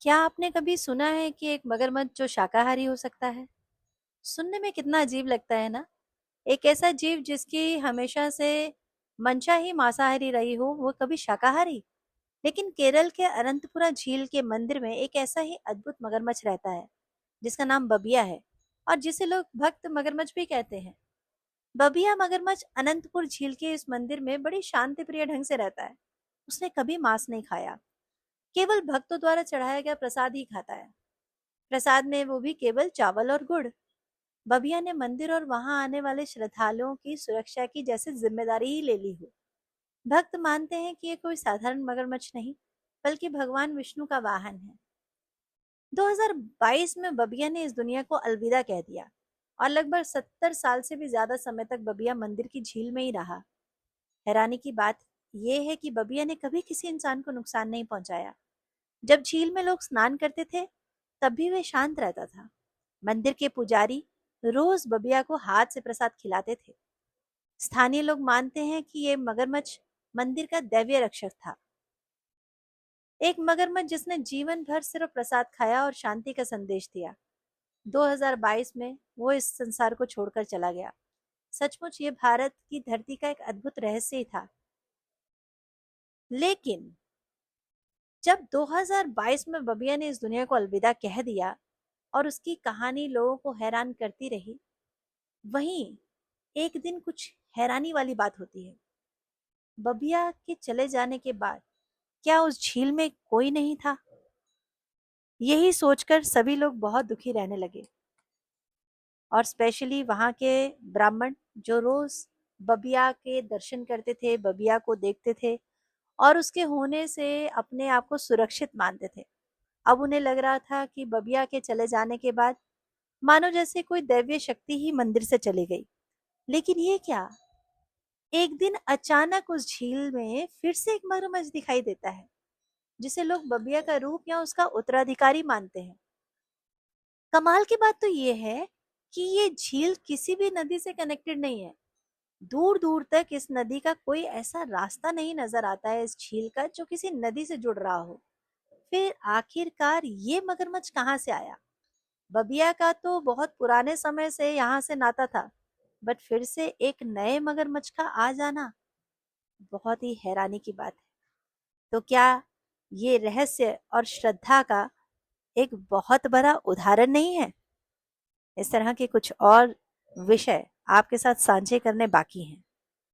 क्या आपने कभी सुना है कि एक मगरमच्छ जो शाकाहारी हो सकता है? सुनने में कितना अजीब लगता है ना। एक ऐसा जीव जिसकी हमेशा से मंशा ही मांसाहारी रही हो, वो कभी शाकाहारी। लेकिन केरल के अनंतपुरा झील के मंदिर में एक ऐसा ही अद्भुत मगरमच्छ रहता है जिसका नाम बबिया है और जिसे लोग भक्त मगरमच्छ भी कहते हैं। बबिया मगरमच्छ अनंतपुर झील के इस मंदिर में बड़ी शांति प्रिय ढंग से रहता है। उसने कभी मांस नहीं खाया, केवल भक्तों द्वारा चढ़ाया गया प्रसाद ही खाता है। प्रसाद में वो भी केवल चावल और गुड़। बबिया ने मंदिर और वहां आने वाले श्रद्धालुओं की सुरक्षा की जैसे जिम्मेदारी ही ले ली हो। भक्त मानते हैं कि ये कोई साधारण मगरमच्छ नहीं, बल्कि भगवान विष्णु का वाहन है। 2022 में बबिया ने इस दुनिया को अलविदा कह दिया और लगभग 70 साल से भी ज्यादा समय तक बबिया मंदिर की झील में ही रहा। हैरानी की बात यह है कि बबिया ने कभी किसी इंसान को नुकसान नहीं पहुंचाया। जब झील में लोग स्नान करते थे, तब भी वे शांत रहता था। मंदिर के पुजारी रोज बबिया को हाथ से प्रसाद खिलाते थे। स्थानीय लोग मानते हैं कि ये मगरमच्छ मंदिर का दैवीय रक्षक था, एक मगरमच्छ जिसने जीवन भर सिर्फ प्रसाद खाया और शांति का संदेश दिया। 2022 में वो इस संसार को छोड़कर चला गया। सचमुच ये भारत की धरती का एक अद्भुत रहस्य ही था। लेकिन जब 2022 में बबिया ने इस दुनिया को अलविदा कह दिया और उसकी कहानी लोगों को हैरान करती रही, वहीं एक दिन कुछ हैरानी वाली बात होती है। बबिया के चले जाने के बाद क्या उस झील में कोई नहीं था? यही सोचकर सभी लोग बहुत दुखी रहने लगे, और स्पेशली वहां के ब्राह्मण जो रोज बबिया के दर्शन करते थे, बबिया को देखते थे और उसके होने से अपने आप को सुरक्षित मानते थे। अब उन्हें लग रहा था कि बबिया के चले जाने के बाद मानो जैसे कोई दैवीय शक्ति ही मंदिर से चली गई। लेकिन ये क्या, एक दिन अचानक उस झील में फिर से एक मगरमच्छ दिखाई देता है जिसे लोग बबिया का रूप या उसका उत्तराधिकारी मानते हैं। कमाल की बात तो ये है कि ये झील किसी भी नदी से कनेक्टेड नहीं है। दूर दूर तक इस नदी का कोई ऐसा रास्ता नहीं नजर आता है इस झील का जो किसी नदी से जुड़ रहा हो। फिर आखिरकार ये मगरमच्छ कहाँ से आया? बबिया का तो बहुत पुराने समय से यहाँ से नाता था, बट फिर से एक नए मगरमच्छ का आ जाना बहुत ही हैरानी की बात है। तो क्या ये रहस्य और श्रद्धा का एक बहुत बड़ा उदाहरण नहीं है? इस तरह के कुछ और विषय आपके साथ साझे करने बाकी हैं।